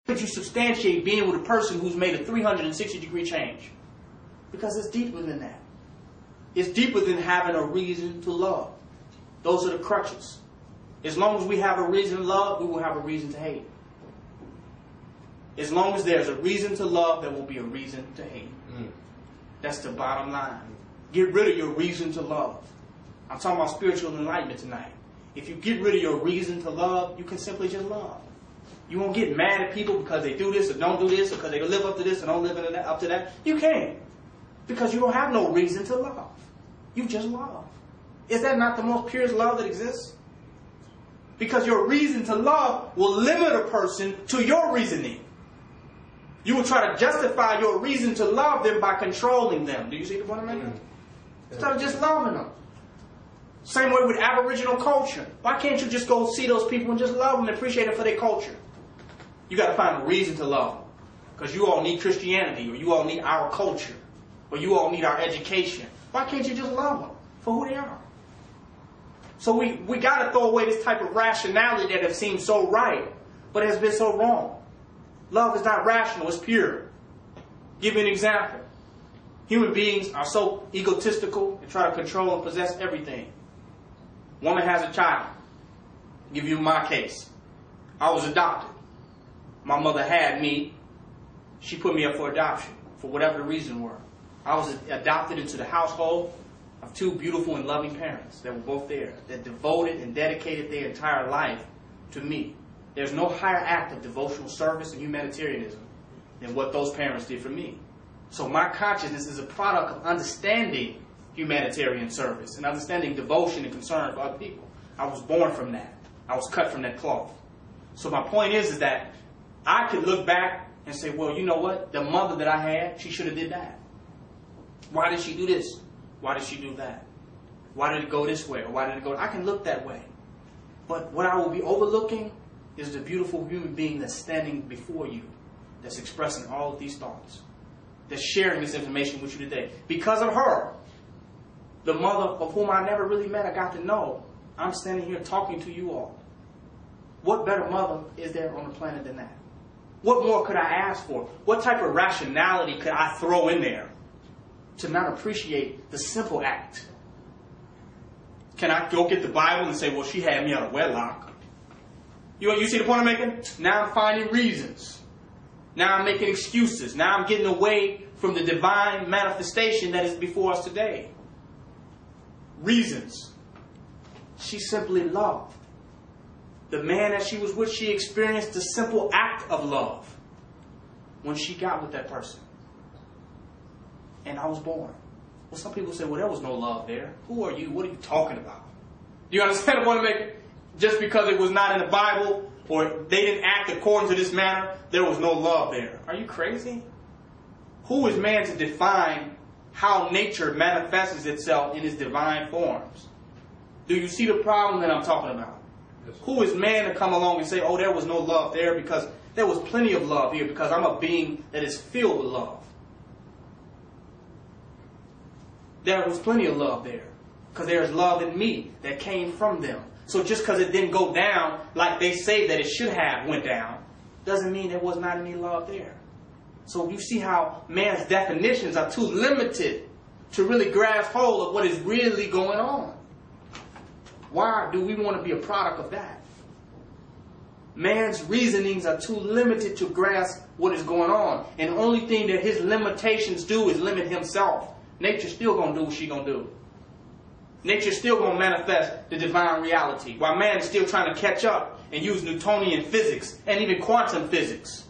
could you substantiate being with a person who's made a 360-degree change? Because it's deeper than that. It's deeper than having a reason to love. Those are the crutches. As long as we have a reason to love, we will have a reason to hate. As long as there's a reason to love, there will be a reason to hate. That's the bottom line. Get rid of your reason to love. I'm talking about spiritual enlightenment tonight. If you get rid of your reason to love, you can simply just love. You won't get mad at people because they do this or don't do this, or because they live up to this and don't live up to that. You can't. Because you don't have no reason to love. You just love. Is that not the most purest love that exists? Because your reason to love will limit a person to your reasoning. You will try to justify your reason to love them by controlling them. Do you see the point I'm making? Instead of just loving them. Same way with Aboriginal culture. Why can't you just go see those people and just love them and appreciate them for their culture? You got to find a reason to love them. Because you all need Christianity, or you all need our culture, or you all need our education. Why can't you just love them for who they are? So we got to throw away this type of rationality that has seemed so right, but has been so wrong. Love is not rational, it's pure. Give you an example. Human beings are so egotistical and try to control and possess everything. Woman has a child. I'll give you my case. I was adopted. My mother had me. She put me up for adoption, for whatever the reason were. I was adopted into the household of two beautiful and loving parents that were both there, that devoted and dedicated their entire life to me. There's no higher act of devotional service and humanitarianism than what those parents did for me. So my consciousness is a product of understanding humanitarian service and understanding devotion and concern for other people. I was born from that. I was cut from that cloth. So my point is that I could look back and say, well, you know what? The mother that I had, she should have did that. Why did she do this? Why did she do that? Why did it go this way? Or why did it go? I can look that way. But what I will be overlooking is the beautiful human being that's standing before you, that's expressing all of these thoughts, that's sharing this information with you today. Because of her, the mother of whom I never really met, I got to know, I'm standing here talking to you all. What better mother is there on the planet than that? What more could I ask for? What type of rationality could I throw in there to not appreciate the simple act? Can I go get the Bible and say, well, she had me out of wedlock? You see the point I'm making? Now I'm finding reasons. Now I'm making excuses. Now I'm getting away from the divine manifestation that is before us today. Reasons. She simply loved. The man that she was with, she experienced the simple act of love when she got with that person. And I was born. Well, some people say, well, there was no love there. Who are you? What are you talking about? Do you understand what I'm making? Just because it was not in the Bible or they didn't act according to this manner, there was no love there. Are you crazy? Who is man to define how nature manifests itself in its divine forms? Do you see the problem that I'm talking about? Yes. Who is man to come along and say, oh, there was no love there, because there was plenty of love here, because I'm a being that is filled with love. There was plenty of love there, because there is love in me that came from them. So just because it didn't go down like they say that it should have went down, doesn't mean there was not any love there. So you see how man's definitions are too limited to really grasp hold of what is really going on. Why do we want to be a product of that? Man's reasonings are too limited to grasp what is going on. And the only thing that his limitations do is limit himself. Nature's still going to do what she's going to do. Nature's still going to manifest the divine reality, while man is still trying to catch up and use Newtonian physics and even quantum physics.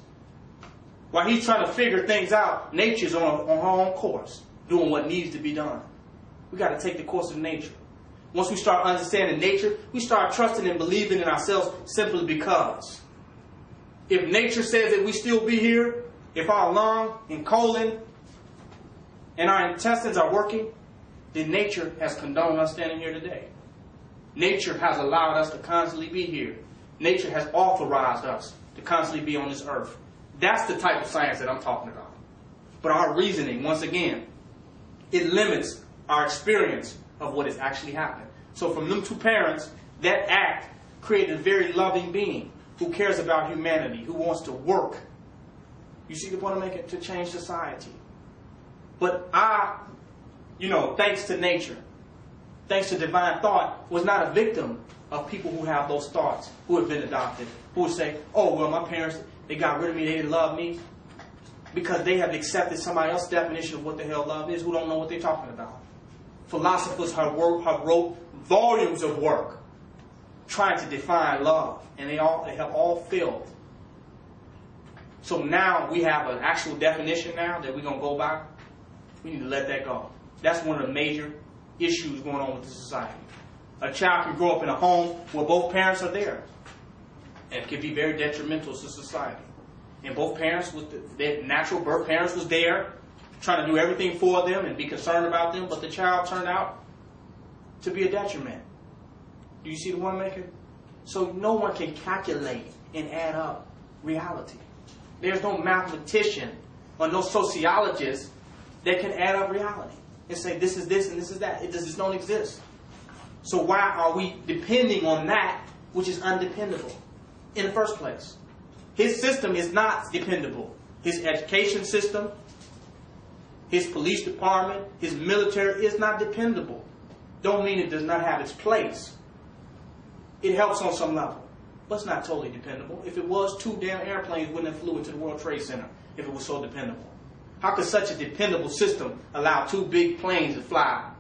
While he's trying to figure things out, nature's on her own course, doing what needs to be done. We got to take the course of nature. Once we start understanding nature, we start trusting and believing in ourselves simply because. If nature says that we still be here, if our lung and colon and our intestines are working, then nature has condoned us standing here today. Nature has allowed us to constantly be here. Nature has authorized us to constantly be on this earth. That's the type of science that I'm talking about. But our reasoning, once again, it limits our experience of what is actually happening. So from them two parents, that act created a very loving being who cares about humanity, who wants to work. You see the point I'm making? To change society. But thanks to nature, thanks to divine thought, was not a victim of people who have those thoughts, who have been adopted, who would say, oh, well, my parents, they got rid of me, they didn't love me, because they have accepted somebody else's definition of what the hell love is, who don't know what they're talking about. Philosophers have wrote volumes of work trying to define love, and they have all failed. So now we have an actual definition now that we're going to go by. We need to let that go. That's one of the major issues going on with the society. A child can grow up in a home where both parents are there, and it can be very detrimental to society. And both parents, their natural birth parents, was there, trying to do everything for them and be concerned about them, but the child turned out to be a detriment. Do you see the point I'm making? So no one can calculate and add up reality. There's no mathematician or no sociologist that can add up reality and say this is this and this is that. It just don't exist. So why are we depending on that which is undependable in the first place? His system is not dependable. His education system, his police department, his military is not dependable. Don't mean it does not have its place. It helps on some level, but it's not totally dependable. If it was, 2 damn airplanes wouldn't have flew into the World Trade Center if it was so dependable. How could such a dependable system allow 2 big planes to fly,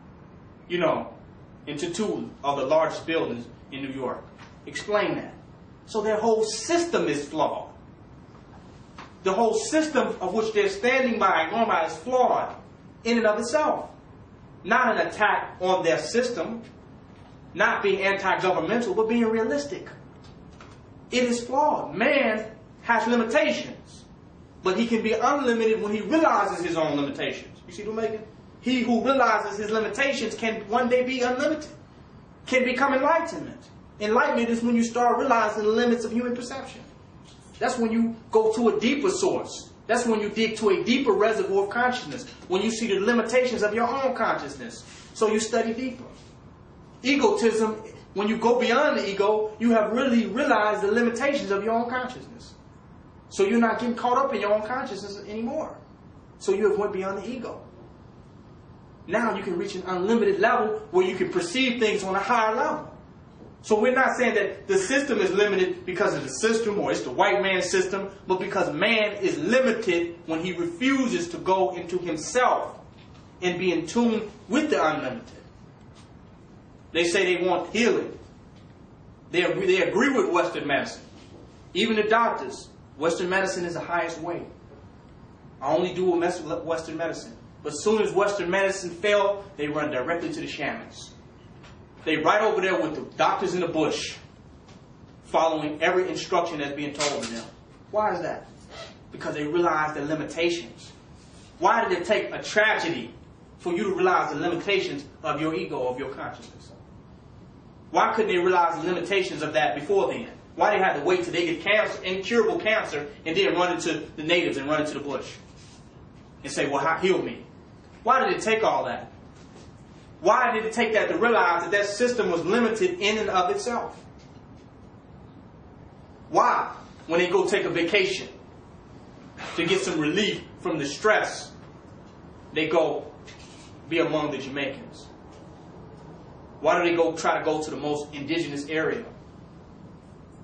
into 2 of the largest buildings in New York? Explain that. So their whole system is flawed. The whole system of which they're standing by and going by is flawed in and of itself. Not an attack on their system, not being anti-governmental, but being realistic. It is flawed. Man has limitations, but he can be unlimited when he realizes his own limitations. You see what I'm making? He who realizes his limitations can one day be unlimited, can become enlightenment. Enlightenment is when you start realizing the limits of human perception. That's when you go to a deeper source. That's when you dig to a deeper reservoir of consciousness, when you see the limitations of your own consciousness. So you study deeper. Egotism, when you go beyond the ego, you have really realized the limitations of your own consciousness. So you're not getting caught up in your own consciousness anymore. So you have went beyond the ego. Now you can reach an unlimited level where you can perceive things on a higher level. So we're not saying that the system is limited because of the system or it's the white man's system, but because man is limited when he refuses to go into himself and be in tune with the unlimited. They say they want healing. They agree with Western medicine. Even the doctors, Western medicine is the highest way. I only do Western medicine. But as soon as Western medicine fails, they run directly to the shamans. They right over there with the doctors in the bush, following every instruction that's being told to them. Why is that? Because they realize their limitations. Why did it take a tragedy for you to realize the limitations of your ego, of your consciousness? Why couldn't they realize the limitations of that before then? Why they had to wait till they get cancer, incurable cancer, and then run into the natives and run into the bush and say, well, heal me? Why did it take all that? Why did it take that to realize that that system was limited in and of itself? Why, when they go take a vacation to get some relief from the stress, they go be among the Jamaicans? Why do they try to go to the most indigenous area?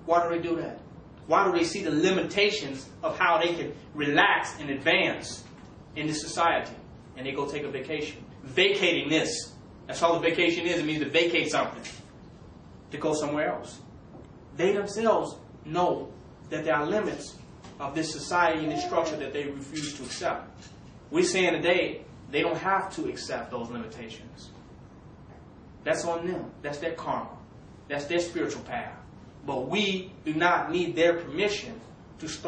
Why do they do that? Why do they see the limitations of how they can relax and advance in this society? And they go take a vacation. Vacating this. That's all the vacation is. It means to vacate something. To go somewhere else. They themselves know that there are limits of this society and this structure that they refuse to accept. We're saying today they don't have to accept those limitations. That's on them. That's their karma. That's their spiritual path. But we do not need their permission to start